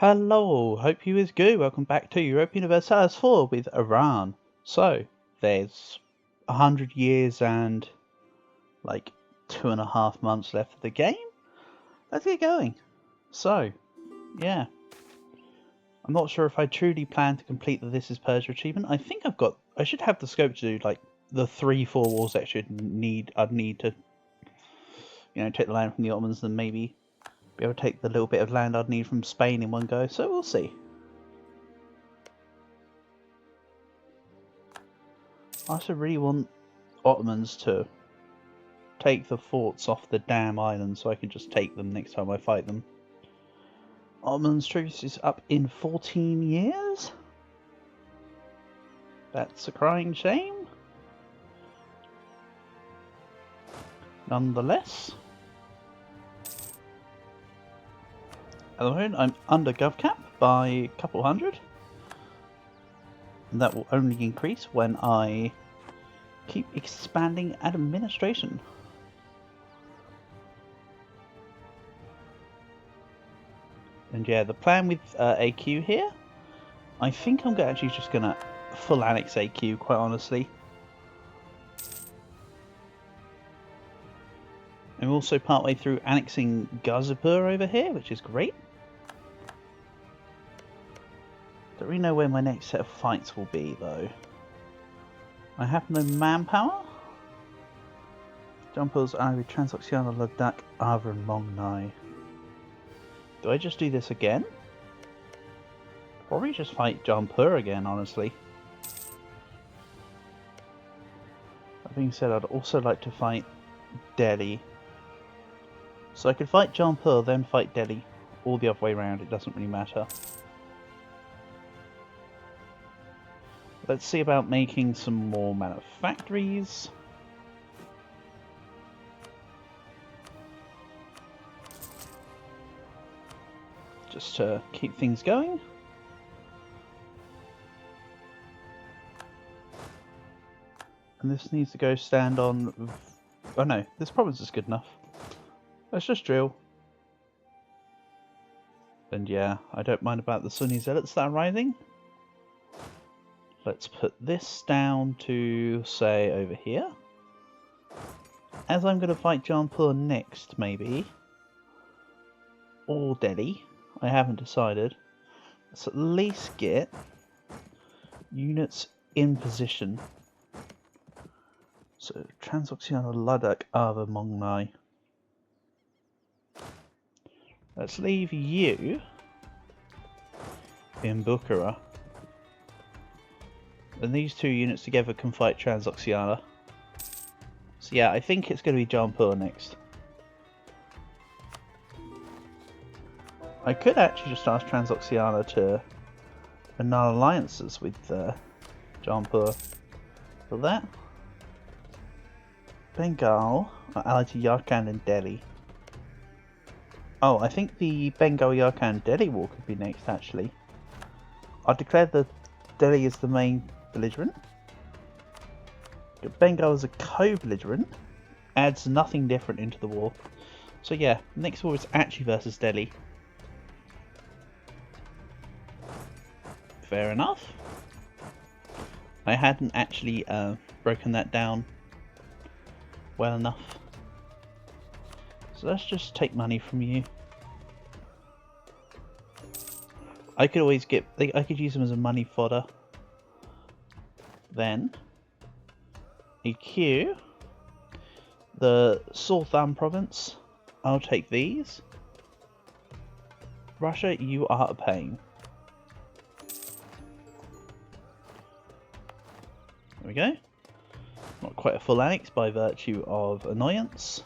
Hello, hope you is good. Welcome back to Europa Universalis 4 with Iran. So, there's 100 years and like 2.5 months left of the game. Let's get going. So, yeah. I'm not sure if I truly plan to complete the This is Persia achievement. I think I should have the scope to do like the 3-4 wars that I'd need to, take the land from the Ottomans and maybe be able to take the little bit of land I'd need from Spain in one go, so we'll see. I also really want Ottomans to take the forts off the damn island so I can just take them next time I fight them. Ottomans' truce is up in 14 years? That's a crying shame. Nonetheless, at the moment I'm under GovCap by a couple hundred. And that will only increase when I keep expanding administration. And yeah, the plan with AQ here, I think I'm actually just going to full annex AQ, quite honestly. I'm also partway through annexing Gazipur over here, which is great. Don't really know where my next set of fights will be, though. I have no manpower. Jumpers Ivy, Transoxiana, Lugdak, Ava, and Mongnai. Do I just do this again? Probably just fight Jampur again, honestly. That being said, I'd also like to fight Delhi. So I could fight Jampur, then fight Delhi, or the other way around, it doesn't really matter. Let's see about making some more manufactories. Just to keep things going. And this needs to go stand on... Oh no, this province is good enough. Let's just drill. And yeah, I don't mind about the Sunni zealots that are rising. Let's put this down to, say, over here. As I'm going to fight Jampur next, maybe. Or Delhi. I haven't decided. Let's at least get units in position. So, Transoxiana, Ladakh, Ava, Mongnai. Let's leave you in Bukhara. And these two units together can fight Transoxiana. So yeah, I think it's going to be Jampur next. I could actually just ask Transoxiana to annul alliances with Jampur. For that, Bengal are allied to Yarkand and Delhi. Oh, I think the Bengal, Yarkand, Delhi war could be next, actually. I'll declare that Delhi is the main belligerent. Bengal as a co-belligerent adds nothing different into the war. So yeah, next war is actually versus Delhi. Fair enough. I hadn't actually broken that down well enough. So let's just take money from you. I could always I could use them as a money fodder. Then EQ the Sultan province. I'll take these. Russia, you are a pain. There we go. Not quite a full annex by virtue of annoyance.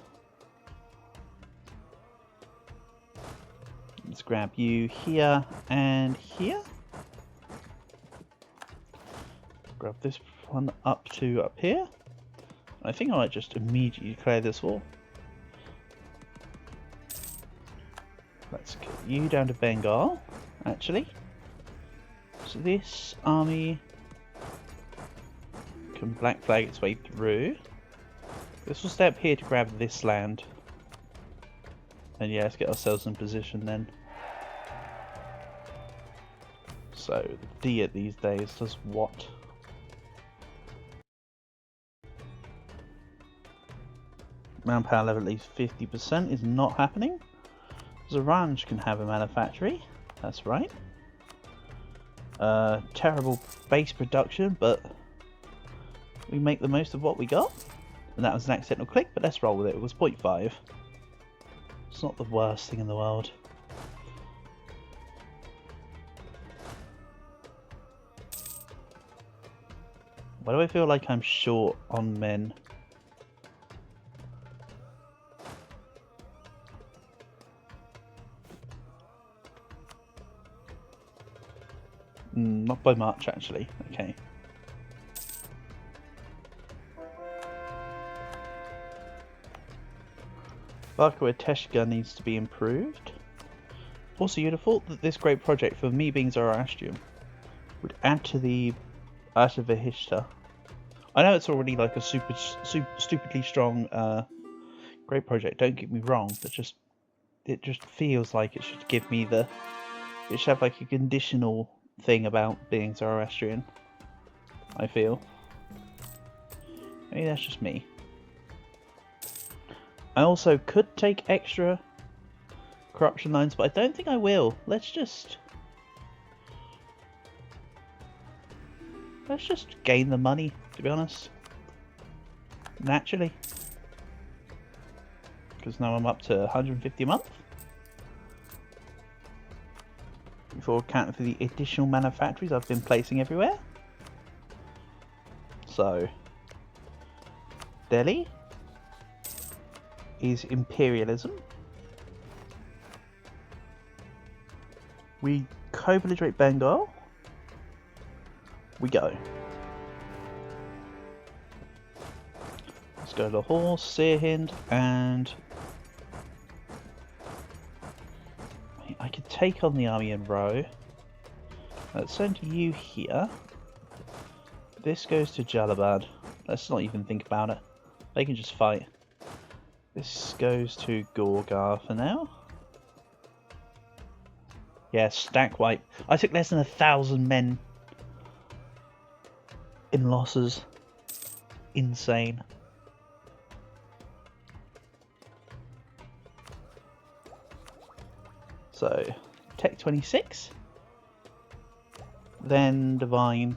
Let's grab you here and here. Grab this one up to up here. I think I might just immediately declare this war. Let's get you down to Bengal, actually. So this army can black flag its way through. This will stay up here to grab this land. And yeah, let's get ourselves in position then. So the Diet these days does what? Manpower level at least 50% is not happening. Zorange can have a manufactory, that's right. Terrible base production, but we make the most of what we got. And that was an accidental click, but let's roll with it. It was 0.5. It's not the worst thing in the world. Why do I feel like I'm short on men? Not by much, actually. Okay. Valkyrie Teshka needs to be improved. Also, you'd have thought that this great project, for me being Zoroastrian, would add to the Vihishta. I know it's already like a stupidly strong great project, don't get me wrong, but it just feels like it should give me it should have like a conditional thing about being Zoroastrian, I feel. Maybe that's just me. I also could take extra corruption lines, but I don't think I will. Let's just gain the money, to be honest. Naturally. Because now I'm up to 150 a month. Before accounting for the additional manufactories I've been placing everywhere. So, Delhi is imperialism. We co-belligerate Bengal. We go. Let's go Lahore, Sirhind, and I could take on the army in row. Let's send you here. This goes to Jalabad. Let's not even think about it. They can just fight. This goes to Gorgar for now. Yeah, stack wipe. I took less than 1,000 men in losses. Insane. So, Tech 26. Then Divine.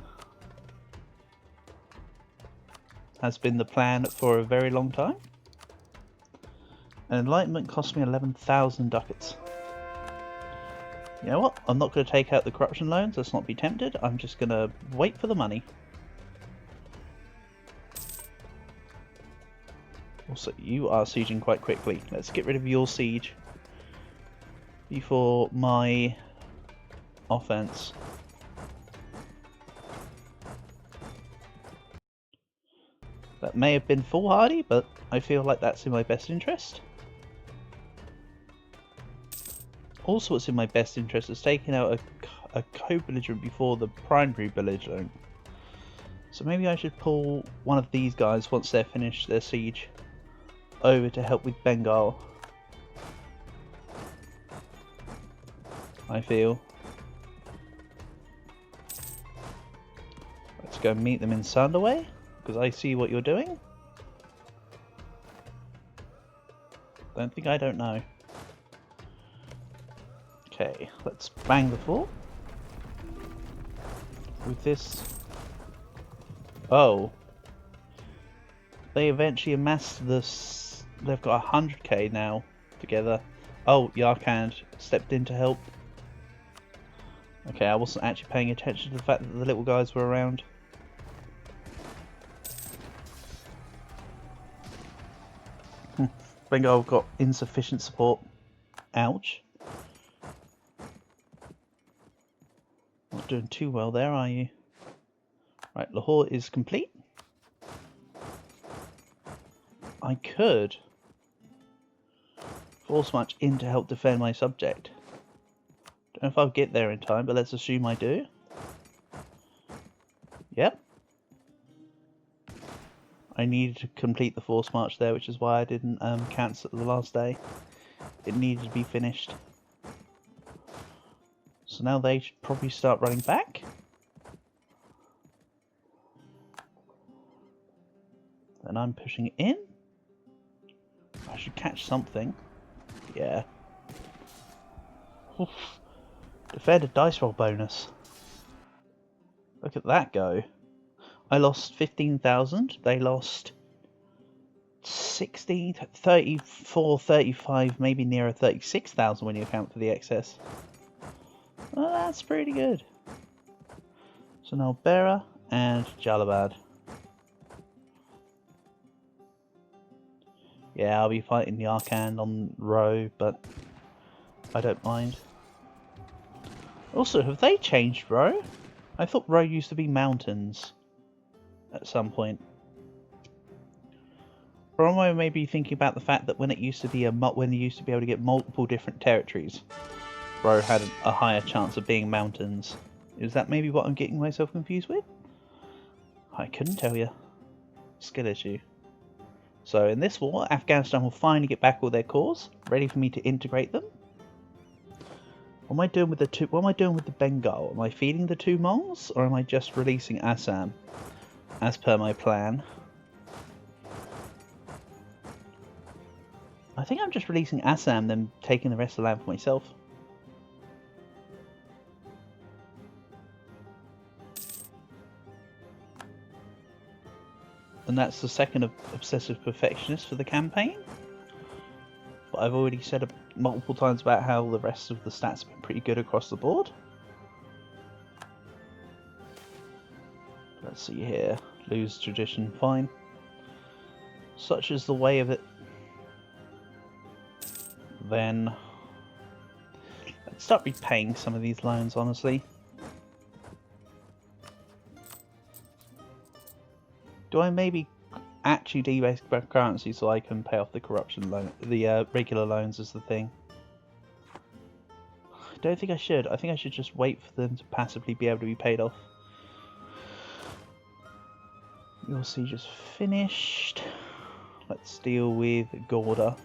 Has been the plan for a very long time. And Enlightenment cost me 11,000 ducats. You know what? I'm not going to take out the corruption loans. Let's not be tempted. I'm just going to wait for the money. Also, you are sieging quite quickly. Let's get rid of your siege before my offense. That may have been foolhardy, but I feel like that's in my best interest. Also, what's in my best interest is taking out a co-belligerent before the primary belligerent. So maybe I should pull one of these guys once they're finished their siege over to help with Bengal. I feel. Let's go meet them in Sandaway, because I see what you're doing. Don't think I don't know. Okay, let's bang the fort with this. Oh, they eventually amassed this. They've got 100k now together. Oh, Yarkand stepped in to help. Okay, I wasn't actually paying attention to the fact that the little guys were around. Bengal got insufficient support. Ouch. Not doing too well there, are you? Right, Lahore is complete. I could force march in to help defend my subject. Don't know if I'll get there in time, but let's assume I do. Yep. I needed to complete the force march there, which is why I didn't cancel the last day. It needed to be finished. So now they should probably start running back. Then I'm pushing in. I should catch something. Yeah. Oof. Defend a dice roll bonus. Look at that go. I lost 15,000. They lost 16, 34, 35, maybe nearer 36,000 when you account for the excess. Well, that's pretty good. So now Bera and Jalabad. Yeah, I'll be fighting the Arcand on Row, but I don't mind. Also, have they changed Row? I thought Row used to be mountains at some point. Or am I maybe thinking about the fact that when it used to be when you used to be able to get multiple different territories, Row had a higher chance of being mountains? Is that maybe what I'm getting myself confused with? I couldn't tell you. Skill issue. So in this war, Afghanistan will finally get back all their cores, ready for me to integrate them. What am I doing with the two? What am I doing with the Bengal? Am I feeding the two Mongs, or am I just releasing Assam, as per my plan? I think I'm just releasing Assam, then taking the rest of the land for myself. And that's the second obsessive perfectionist for the campaign. But I've already said multiple times about how the rest of the stats have been pretty good across the board. Let's see here. Lose tradition, fine. Such is the way of it. Then let's start repaying some of these loans, honestly. Do I maybe actually debase currency so I can pay off the corruption loan? The regular loans is the thing. I don't think I should. I think I should just wait for them to passively be able to be paid off. Your siege is finished. Let's deal with Gorda.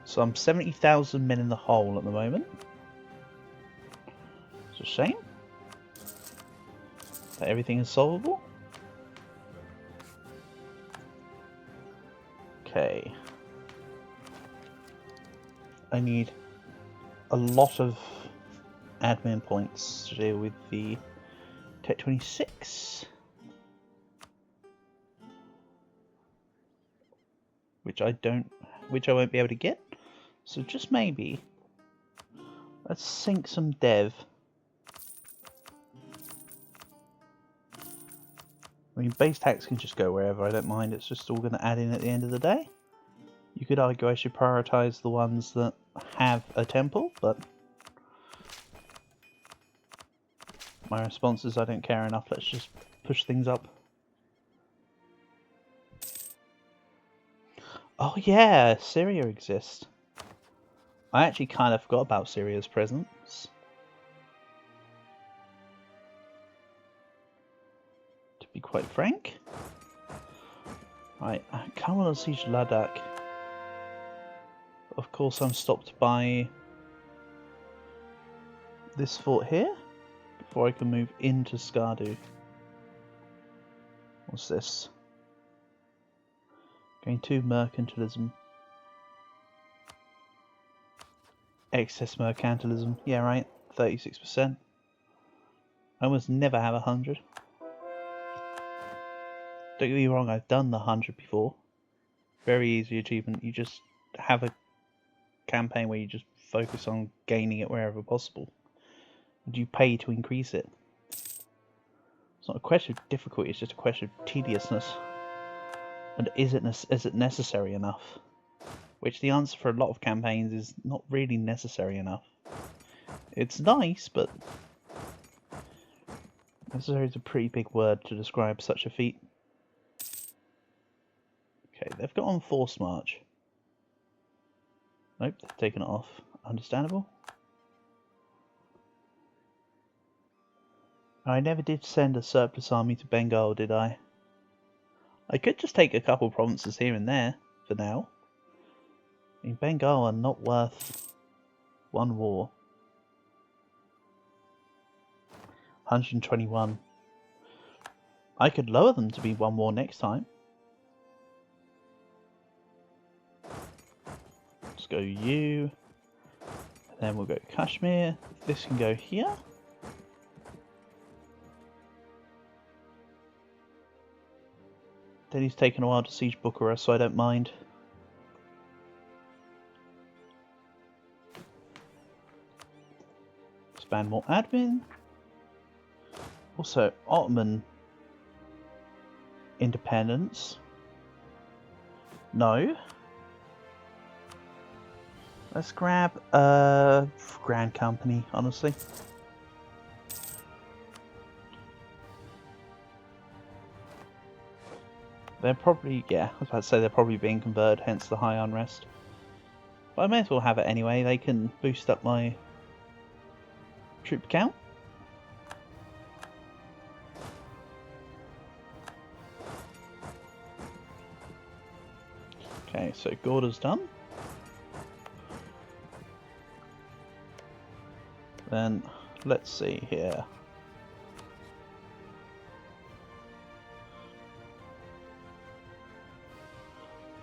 So I'm 70,000 men in the hole at the moment. It's a shame. But everything is solvable. Okay. I need a lot of admin points to deal with the Tech 26. Which I won't be able to get. So just maybe, let's sink some dev. I mean, base tax can just go wherever, I don't mind, it's just all going to add in at the end of the day. You could argue I should prioritise the ones that have a temple, but my response is I don't care enough, let's just push things up. Oh yeah, Syria exists. I actually kind of forgot about Syria's presence. To be quite frank. Right, I kind of want to siege Ladakh. Of course I'm stopped by this fort here before I can move into Skardu. What's this? Going to mercantilism. Excess mercantilism. Yeah, right. 36%. I almost never have 100. Don't get me wrong, I've done the 100 before. Very easy achievement. You just have a campaign where you just focus on gaining it wherever possible. And you pay to increase it. It's not a question of difficulty, it's just a question of tediousness. And is it necessary enough? Which the answer for a lot of campaigns is not really necessary enough. It's nice, but necessary is a pretty big word to describe such a feat. Okay, they've got on forced march. Nope, they've taken it off. Understandable. I never did send a surplus army to Bengal, did I? I could just take a couple provinces here and there for now. I mean, Bengal are not worth one war. 121. I could lower them to be one war next time. Let's go you. And then we'll go Kashmir. This can go here. Delhi's taken a while to siege Bukhara, so I don't mind. Expand more admin. Also, Ottoman independence. No. Let's grab Grand Company, honestly. They're probably, yeah, I was about to say they're probably being converted, hence the high unrest. But I may as well have it anyway, they can boost up my troop count. Okay, so Gorda's done. Then, let's see here.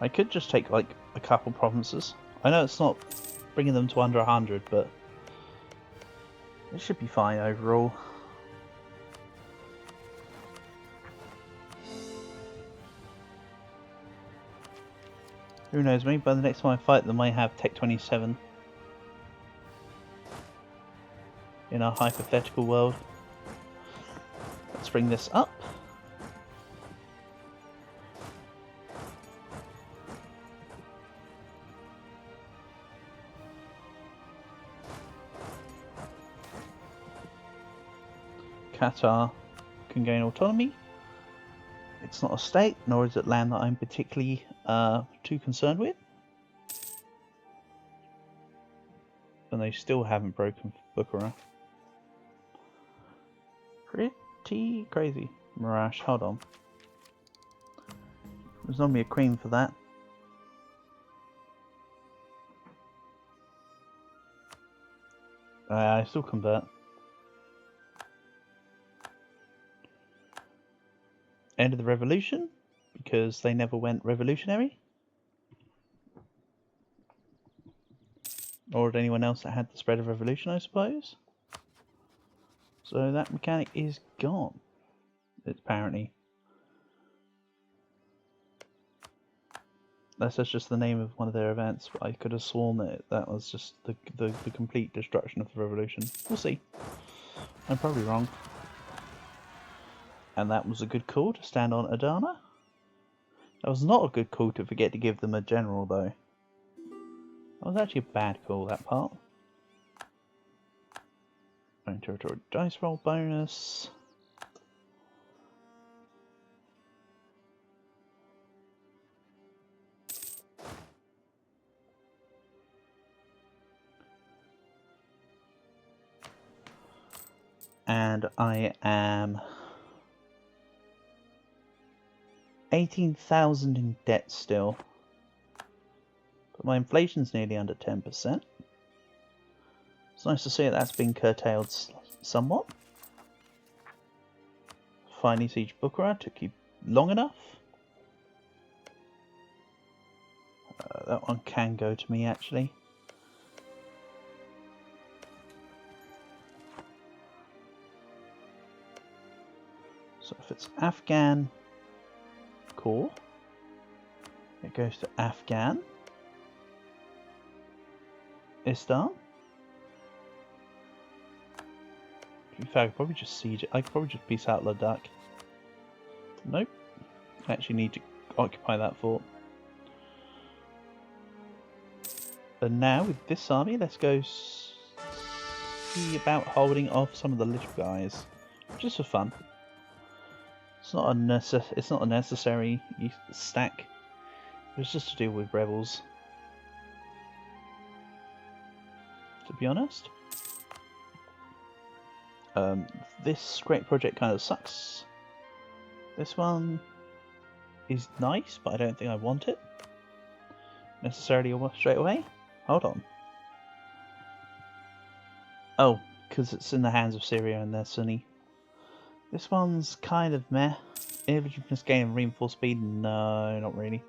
I could just take like a couple provinces. I know it's not bringing them to under 100, but it should be fine overall. Who knows, maybe by the next time I fight them I have Tech 27 in our hypothetical world. Let's bring this up. Qatar can gain autonomy. It's not a state, nor is it land that I'm particularly too concerned with. And they still haven't broken Bukhara. Pretty crazy. Marash, hold on. There's normally a queen for that. I still convert. End of the revolution, because they never went revolutionary. Or did anyone else that had the spread of revolution, I suppose. So that mechanic is gone, apparently. That's just the name of one of their events, but I could have sworn that that was just the complete destruction of the revolution. We'll see. I'm probably wrong. And that was a good call to stand on Adana. That was not a good call to forget to give them a general, though. That was actually a bad call, that part. Own territory dice roll bonus. And I am 18,000 in debt still. But my inflation's nearly under 10%. It's nice to see that that's been curtailed somewhat. Finally siege Bukhara took you long enough. That one can go to me actually. So if it's Afghan core, it goes to Afghan. Istan. In fact, I could probably just siege it. I could probably just peace out Ladakh. Nope. I actually need to occupy that fort. And now with this army, let's go see about holding off some of the little guys, just for fun. It's not a necessary stack. It's just to deal with rebels. To be honest, this great project kind of sucks. This one, is nice, but I don't think I want it necessarily almost straight away. Hold on. Oh, because it's in the hands of Syria and they're Sunni. This one's kind of meh. Evasiveness gain and reinforced speed? No, not really.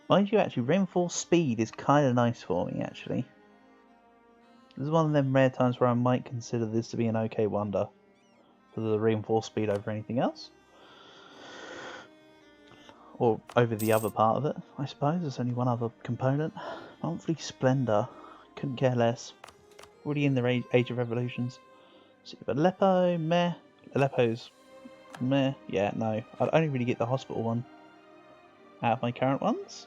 Mind you, actually, reinforced speed is kind of nice for me, actually. This is one of them rare times where I might consider this to be an okay wonder for the reinforced speed over anything else. Or over the other part of it, I suppose. There's only one other component. Monthly Splendor. Couldn't care less. Already in the Age of Revolutions. So you've Aleppo, meh. Aleppo's meh. Yeah, no. I'd only really get the hospital one out of my current ones.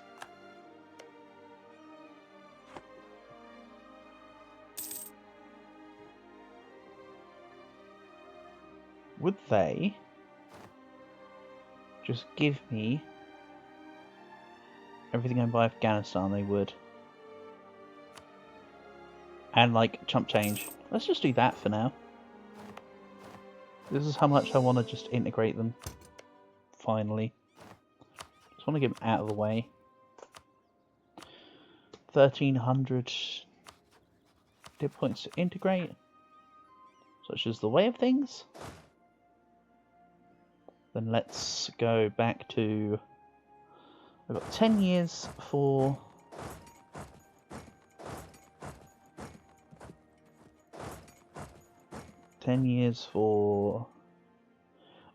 Would they just give me everything I buy Afghanistan? They would. And like chump change. Let's just do that for now. This is how much I want to just integrate them. Finally. Just want to get them out of the way. 1300 dip points to integrate. Such as the way of things. Then let's go back to... I've got 10 years for...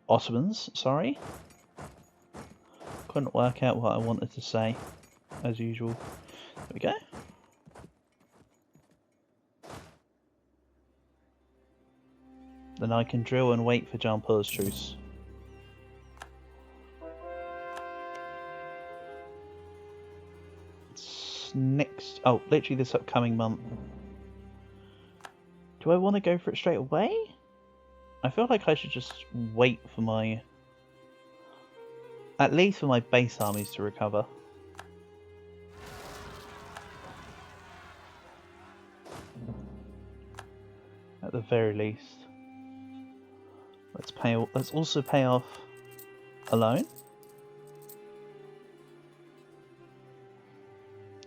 Ottomans, sorry. Couldn't work out what I wanted to say, as usual. There we go. Then I can drill and wait for Jampur's truce. It's next... Oh, literally this upcoming month. Do I want to go for it straight away? I feel like I should just wait for my... At least for my base armies to recover. At the very least. Let's also pay off a loan.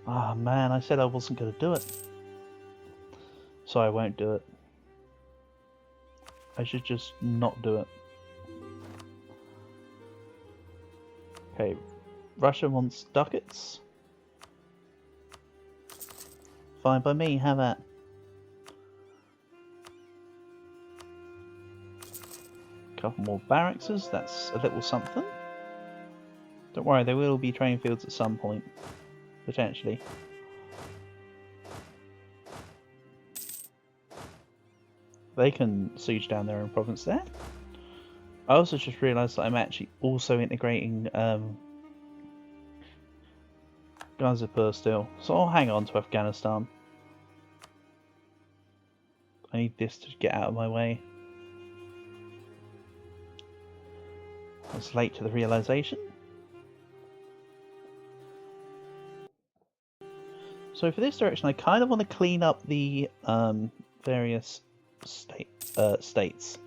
Ah man, I said I wasn't going to do it. So I won't do it. I should just not do it. Okay, Russia wants ducats. Fine by me, have that. Couple more barracks, that's a little something. Don't worry, there will be train fields at some point. Potentially. They can siege down their own province there. I also just realised that I'm actually also integrating Gazipur still. So I'll hang on to Afghanistan. I need this to get out of my way. I was late to the realisation. So for this direction I kind of want to clean up the various states.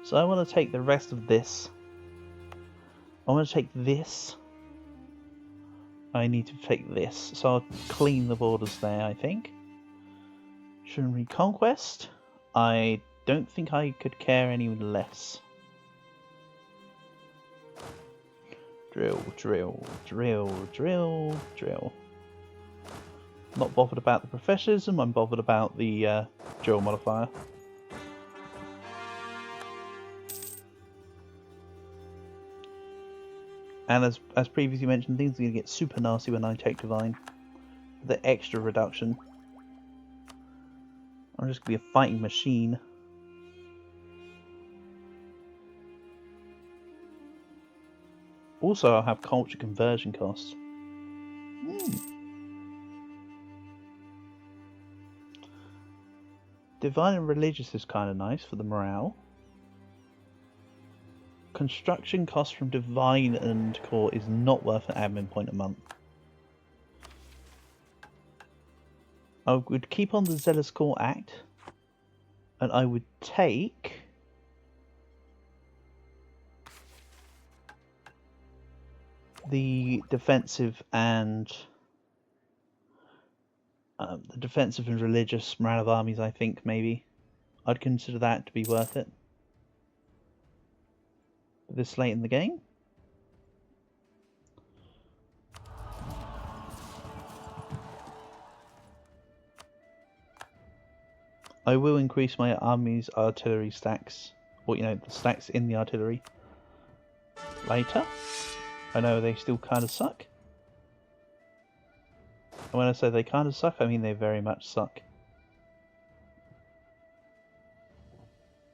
So I want to take the rest of this. I want to take this. I need to take this. So I'll clean the borders there, I think. Shouldn't reconquest. I don't think I could care any less. Drill, drill, drill, drill, drill. Not bothered about the professionalism, I'm bothered about the drill modifier. And as previously mentioned, things are going to get super nasty when I take Divine. The extra reduction. I'm just going to be a fighting machine. Also, I'll have culture conversion costs. Divine and religious is kind of nice for the morale. Construction cost from Divine and Core is not worth an admin point a month. I would keep on the Zealous Core Act, and I would take... the defensive and religious morale of armies, I think maybe I'd consider that to be worth it this late in the game. I will increase my army's artillery stacks, or the stacks in the artillery later. I know they still kind of suck. And when I say they kind of suck, I mean they very much suck.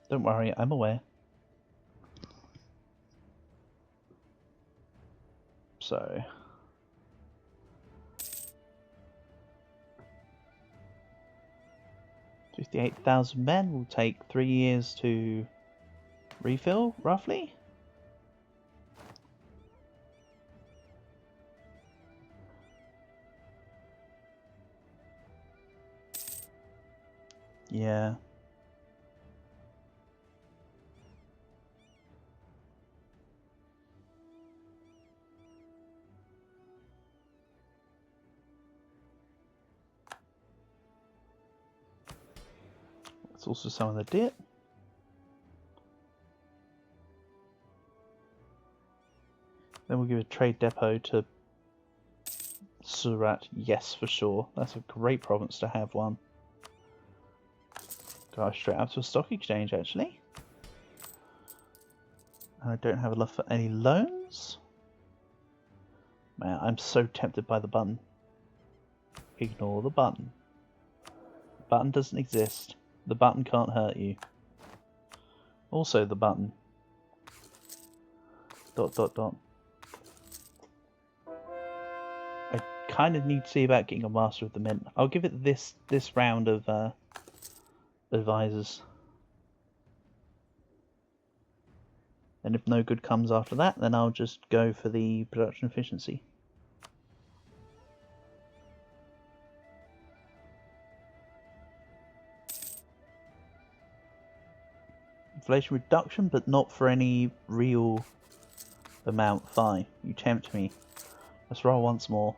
Don't worry, I'm aware. So... 58,000 men will take 3 years to refill, roughly. Yeah. That's also some of the dip. Then we'll give a trade depot to Surat. Yes, for sure. That's a great province to have one. Go straight up to a stock exchange, actually. And I don't have enough for any loans. Man, I'm so tempted by the button. Ignore the button. The button doesn't exist. The button can't hurt you. Also the button. ... I kind of need to see about getting a master of the mint. I'll give it this round of advisors. And if no good comes after that, then I'll just go for the production efficiency. Inflation reduction, but not for any real amount. Fine, you tempt me. Let's roll once more.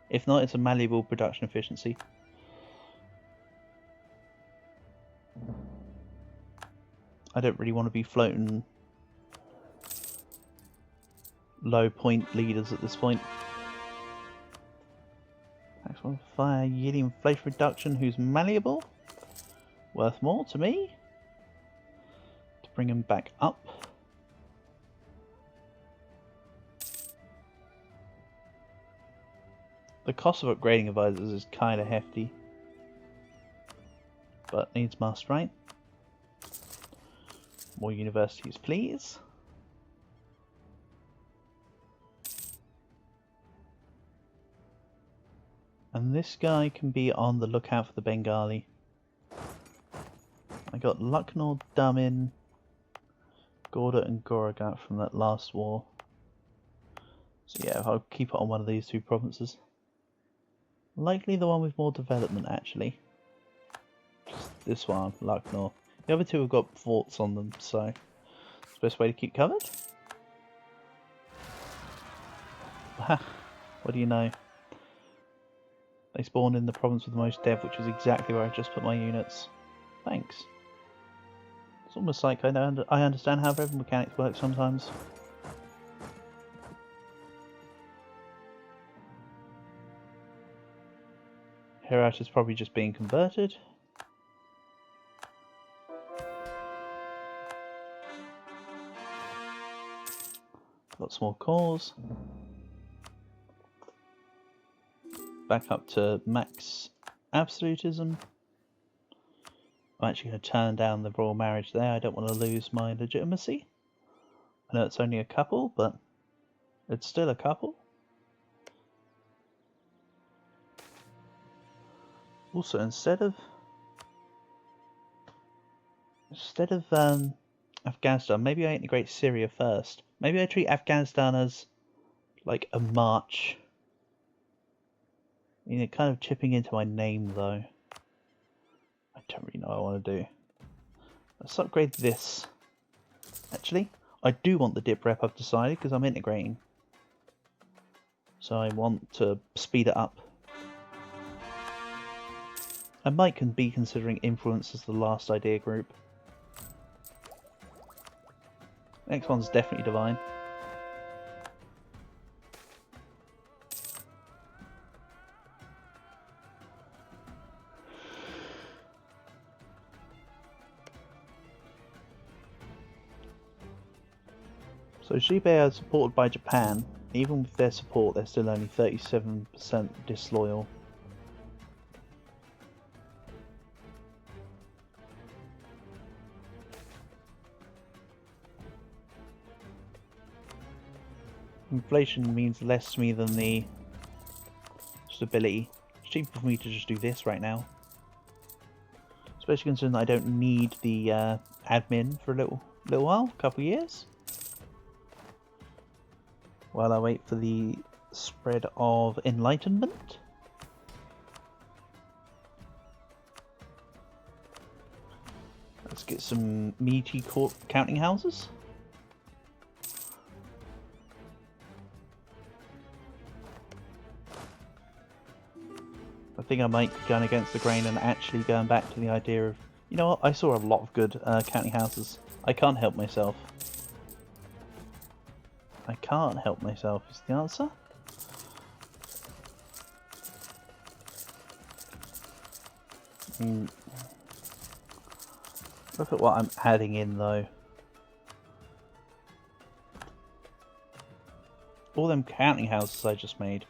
If not, it's a malleable production efficiency. I don't really want to be floating low point leaders at this point. Next one, fire yielding inflation reduction, who's malleable. Worth more to me. To bring him back up. The cost of upgrading advisors is kind of hefty. But needs must, right? More universities, please. And this guy can be on the lookout for the Bengali. I got Lucknow, Damin, Gorda and Goragat from that last war. So yeah, I'll keep it on one of these two provinces. Likely the one with more development, actually. Just this one, Lucknow. The other two have got forts on them, so it's the best way to keep covered. What do you know? They spawned in the province with the most dev, which was exactly where I just put my units. Thanks. It's almost like I understand how river mechanics work sometimes. Herat is probably just being converted. Got some more cores. Back up to max absolutism. I'm actually going to turn down the royal marriage there. I don't want to lose my legitimacy. I know it's only a couple, but it's still a couple. Also, instead of Afghanistan, maybe I integrate Syria first. Maybe I treat Afghanistan as like a march. I mean, kind of chipping into my name though. I don't really know what I want to do. Let's upgrade this. Actually, I do want the dip rep, I've decided, because I'm integrating. So I want to speed it up. I might be considering influence as the last idea group. Next one's definitely divine. So Shibe are supported by Japan. Even with their support, they're still only 37% disloyal. Inflation means less to me than the stability. It's cheaper for me to just do this right now. Especially considering that I don't need the admin for a little while, a couple of years. While I wait for the spread of enlightenment. Let's get some meaty counting houses. I think I might be going against the grain and actually going back to the idea of, you know what, I saw a lot of good counting houses. I can't help myself. I can't help myself is the answer. Look at what I'm adding in though. All them counting houses I just made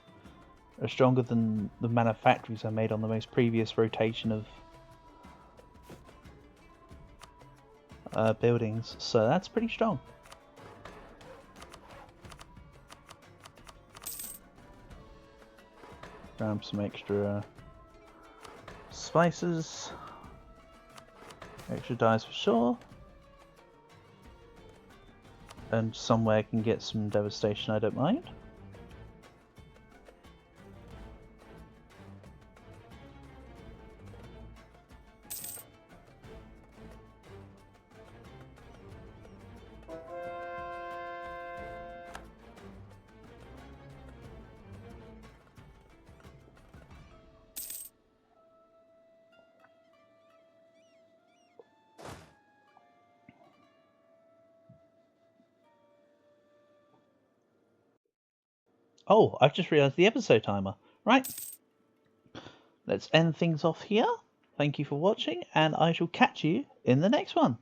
are stronger than the manufactories I made on the most previous rotation of buildings, so that's pretty strong. Grab some extra spices, extra dyes for sure, and somewhere I can get some devastation, I don't mind. Oh, I've just realised the episode timer. Right. Let's end things off here. Thank you for watching, and I shall catch you in the next one.